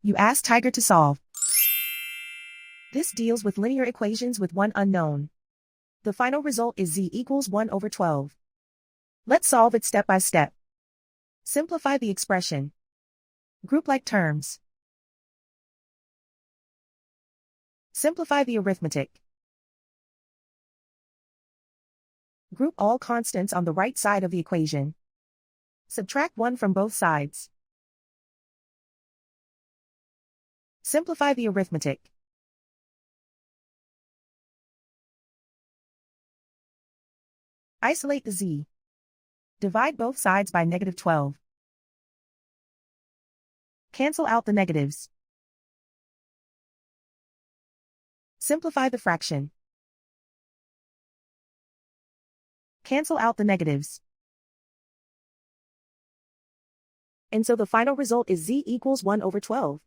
You ask Tiger to solve. This deals with linear equations with one unknown. The final result is z equals 1 over 12. Let's solve it step by step. Simplify the expression. Group like terms. Simplify the arithmetic. Group all constants on the right side of the equation. Subtract 1 from both sides. Simplify the arithmetic. Isolate the z. Divide both sides by -12. Cancel out the negatives. Simplify the fraction. Cancel out the negatives. And so the final result is z equals 1 over 12.